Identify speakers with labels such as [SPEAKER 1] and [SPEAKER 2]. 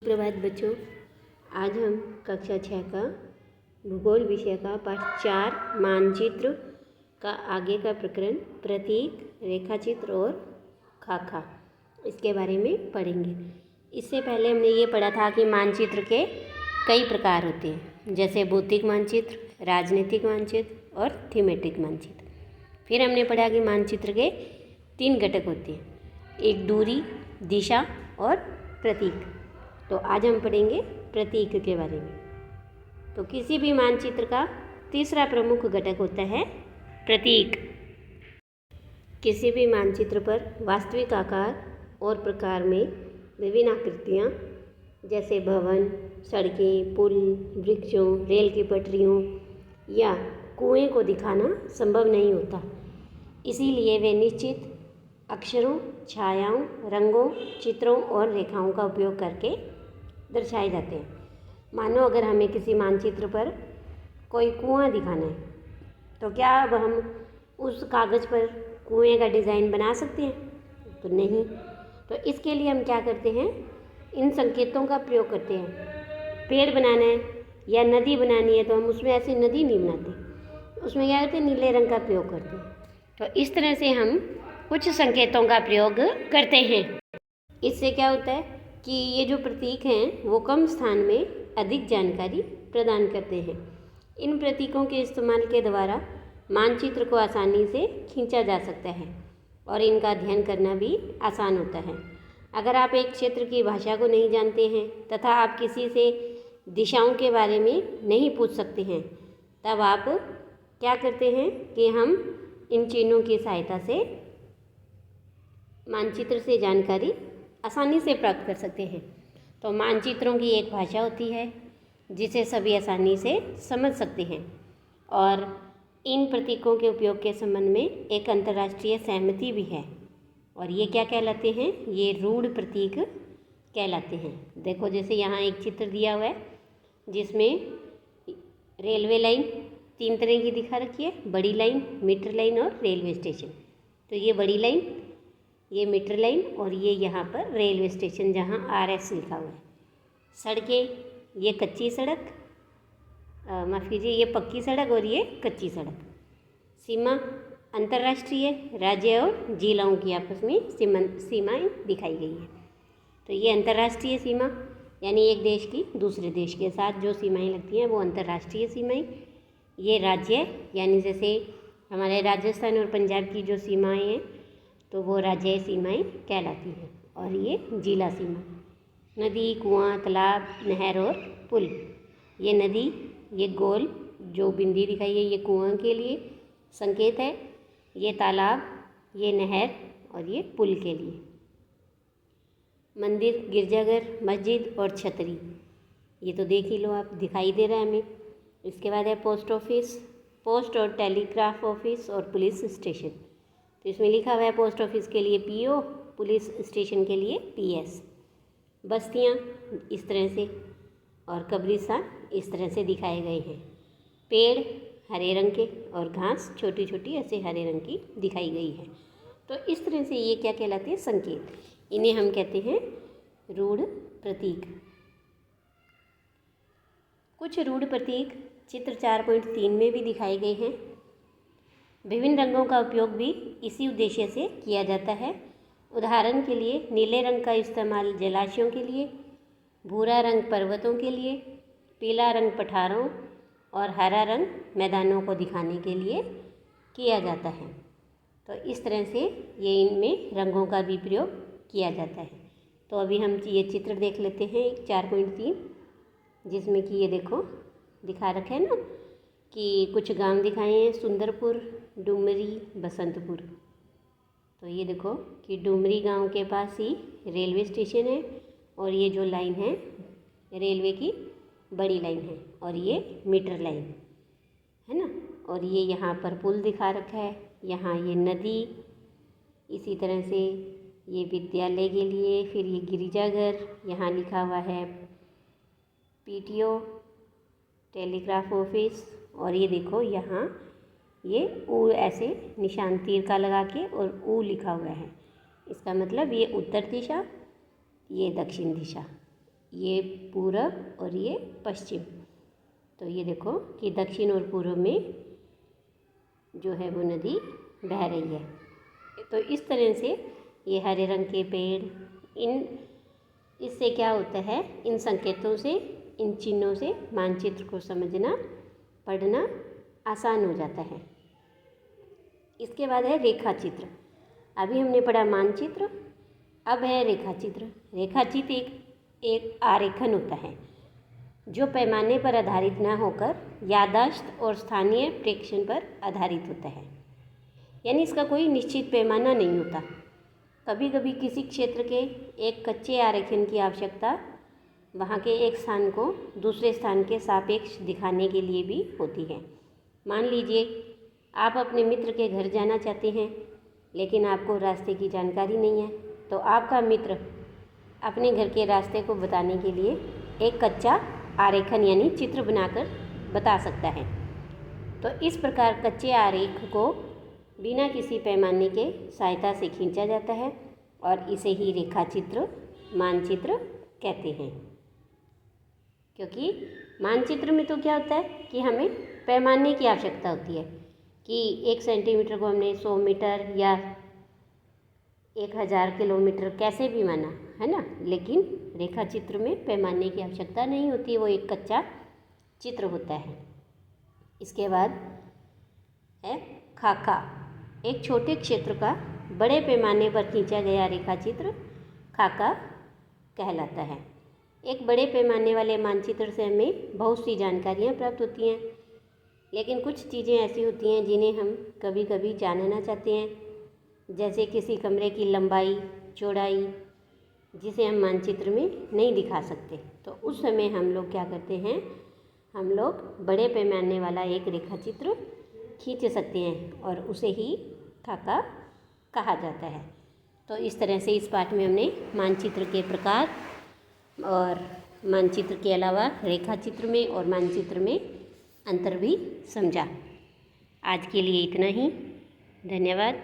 [SPEAKER 1] प्रभात बच्चों, आज हम कक्षा 6 का भूगोल विषय का पाठ 4 मानचित्र का आगे का प्रकरण प्रतीक, रेखाचित्र और खाका इसके बारे में पढ़ेंगे। इससे पहले हमने ये पढ़ा था कि मानचित्र के कई प्रकार होते हैं, जैसे भौतिक मानचित्र, राजनीतिक मानचित्र और थीमेटिक मानचित्र। फिर हमने पढ़ा कि मानचित्र के 3 घटक होते हैं, एक दूरी, दिशा और प्रतीक। तो आज हम पढ़ेंगे प्रतीक के बारे में। तो किसी भी मानचित्र का तीसरा प्रमुख घटक होता है प्रतीक। किसी भी मानचित्र पर वास्तविक आकार और प्रकार में विभिन्न आकृतियाँ जैसे भवन, सड़कें, पुल, वृक्षों, रेल की पटरियों या कुएं को दिखाना संभव नहीं होता। इसीलिए वे निश्चित अक्षरों, छायाओं, रंगों, चित्रों और रेखाओं का उपयोग करके दर्शाए जाते हैं। मानो अगर हमें किसी मानचित्र पर कोई कुआं दिखाना है, तो क्या अब हम उस कागज़ पर कुएं का डिज़ाइन बना सकते हैं? तो नहीं। तो इसके लिए हम क्या करते हैं, इन संकेतों का प्रयोग करते हैं। पेड़ बनाना है या नदी बनानी है तो हम उसमें ऐसी नदी नहीं बनाते, उसमें क्या करते हैं, नीले रंग का प्रयोग करते हैं। तो इस तरह से हम कुछ संकेतों का प्रयोग करते हैं। इससे क्या होता है कि ये जो प्रतीक हैं वो कम स्थान में अधिक जानकारी प्रदान करते हैं। इन प्रतीकों के इस्तेमाल के द्वारा मानचित्र को आसानी से खींचा जा सकता है और इनका अध्ययन करना भी आसान होता है। अगर आप एक क्षेत्र की भाषा को नहीं जानते हैं तथा आप किसी से दिशाओं के बारे में नहीं पूछ सकते हैं, तब आप क्या करते हैं कि हम इन चिन्हों की सहायता से मानचित्र से जानकारी आसानी से प्राप्त कर सकते हैं। तो मानचित्रों की एक भाषा होती है जिसे सभी आसानी से समझ सकते हैं, और इन प्रतीकों के उपयोग के संबंध में एक अंतर्राष्ट्रीय सहमति भी है। और ये क्या कहलाते हैं? ये रूढ़ प्रतीक कहलाते हैं। देखो, जैसे यहाँ एक चित्र दिया हुआ है जिसमें रेलवे लाइन 3 तरह की दिखा रखी है, बड़ी लाइन, मीटर लाइन और रेलवे स्टेशन। तो ये बड़ी लाइन, ये मीटर लाइन और ये यहाँ पर रेलवे स्टेशन जहाँ RS लिखा हुआ है। सड़कें, ये कच्ची सड़क, माफ़ कीजिए, ये पक्की सड़क और ये कच्ची सड़क। सीमा अंतर्राष्ट्रीय, राज्य और जिलाओं की आपस में सीमाएं दिखाई गई है। तो ये अंतर्राष्ट्रीय सीमा यानी एक देश की दूसरे देश के साथ जो सीमाएं लगती हैं वो अंतर्राष्ट्रीय सीमाएं। ये राज्य यानी जैसे हमारे राजस्थान और पंजाब की जो सीमाएं हैं तो वो राज्य सीमाएं कहलाती हैं। और ये जिला सीमा, नदी, कुआं, तालाब, नहर और पुल। ये नदी, ये गोल जो बिंदी दिखाई है ये कुआं के लिए संकेत है, ये तालाब, ये नहर और ये पुल के लिए। मंदिर, गिरजाघर, मस्जिद और छतरी, ये तो देख ही लो आप, दिखाई दे रहा है हमें। इसके बाद है पोस्ट ऑफिस, पोस्ट और टेलीग्राफ ऑफिस और पुलिस स्टेशन। तो इसमें लिखा हुआ है पोस्ट ऑफिस के लिए PO, पुलिस स्टेशन के लिए PS। बस्तियाँ इस तरह से और कब्रिस्तान इस तरह से दिखाए गए हैं। पेड़ हरे रंग के और घास छोटी छोटी ऐसे हरे रंग की दिखाई गई है। तो इस तरह से ये क्या कहलाते हैं? संकेत। इन्हें हम कहते हैं रूढ़ प्रतीक। कुछ रूढ़ प्रतीक चित्र 4.3 में भी दिखाए गए हैं। विभिन्न रंगों का उपयोग भी इसी उद्देश्य से किया जाता है। उदाहरण के लिए नीले रंग का इस्तेमाल जलाशयों के लिए, भूरा रंग पर्वतों के लिए, पीला रंग पठारों और हरा रंग मैदानों को दिखाने के लिए किया जाता है। तो इस तरह से ये इनमें रंगों का भी प्रयोग किया जाता है। तो अभी हम ये चित्र देख लेते हैं 4.3, जिसमें कि ये देखो दिखा रखा है ना कि कुछ गांव दिखाए हैं, सुंदरपुर, डुमरी, बसंतपुर। तो ये देखो कि डुमरी गांव के पास ही रेलवे स्टेशन है और ये जो लाइन है रेलवे की बड़ी लाइन है और ये मीटर लाइन है ना। और ये यहाँ पर पुल दिखा रखा है, यहाँ ये नदी, इसी तरह से ये विद्यालय के लिए, फिर ये गिरजाघर, यहाँ लिखा हुआ है PTO, टेलीग्राफ ऑफिस। और ये देखो यहाँ ये ऊ ऐसे निशान तीर का लगा के और ऊ लिखा हुआ है, इसका मतलब ये उत्तर दिशा, ये दक्षिण दिशा, ये पूरब और ये पश्चिम। तो ये देखो कि दक्षिण और पूर्व में जो है वो नदी बह रही है। तो इस तरह से ये हरे रंग के पेड़, इससे क्या होता है, इन संकेतों से, इन चिन्हों से मानचित्र को समझना, पढ़ना आसान हो जाता है। इसके बाद है रेखा चित्र। अभी हमने पढ़ा मानचित्र, अब है रेखा चित्र। रेखा चित्र एक आरेखन होता है जो पैमाने पर आधारित न होकर याददाश्त और स्थानीय प्रेक्षण पर आधारित होता है। यानी इसका कोई निश्चित पैमाना नहीं होता। कभी कभी किसी क्षेत्र के एक कच्चे आरेखन की आवश्यकता वहाँ के एक स्थान को दूसरे स्थान के सापेक्ष दिखाने के लिए भी होती है। मान लीजिए आप अपने मित्र के घर जाना चाहते हैं, लेकिन आपको रास्ते की जानकारी नहीं है, तो आपका मित्र अपने घर के रास्ते को बताने के लिए एक कच्चा आरेखन यानी चित्र बनाकर बता सकता है। तो इस प्रकार कच्चे आरेख को बिना किसी पैमाने के सहायता से खींचा जाता है और इसे ही रेखा चित्र, मानचित्र कहते हैं। क्योंकि मानचित्र में तो क्या होता है कि हमें पैमाने की आवश्यकता होती है कि 1 सेंटीमीटर को हमने 100 मीटर या 1000 किलोमीटर कैसे भी माना है ना, लेकिन रेखा चित्र में पैमाने की आवश्यकता नहीं होती, वो एक कच्चा चित्र होता है। इसके बाद है खाका। एक छोटे क्षेत्र का बड़े पैमाने पर खींचा गया रेखा चित्र खाका कहलाता है। एक बड़े पैमाने वाले मानचित्र से हमें बहुत सी जानकारियाँ प्राप्त होती हैं, लेकिन कुछ चीज़ें ऐसी होती हैं जिन्हें हम कभी कभी जानना चाहते हैं, जैसे किसी कमरे की लंबाई, चौड़ाई, जिसे हम मानचित्र में नहीं दिखा सकते। तो उस समय हम लोग क्या करते हैं, हम लोग बड़े पैमाने वाला एक रेखा चित्र खींच सकते हैं और उसे ही खाका कहा जाता है। तो इस तरह से इस पाठ में हमने मानचित्र के प्रकार और मानचित्र के अलावा रेखा चित्र में और मानचित्र में अंतर भी समझा। आज के लिए इतना ही। धन्यवाद।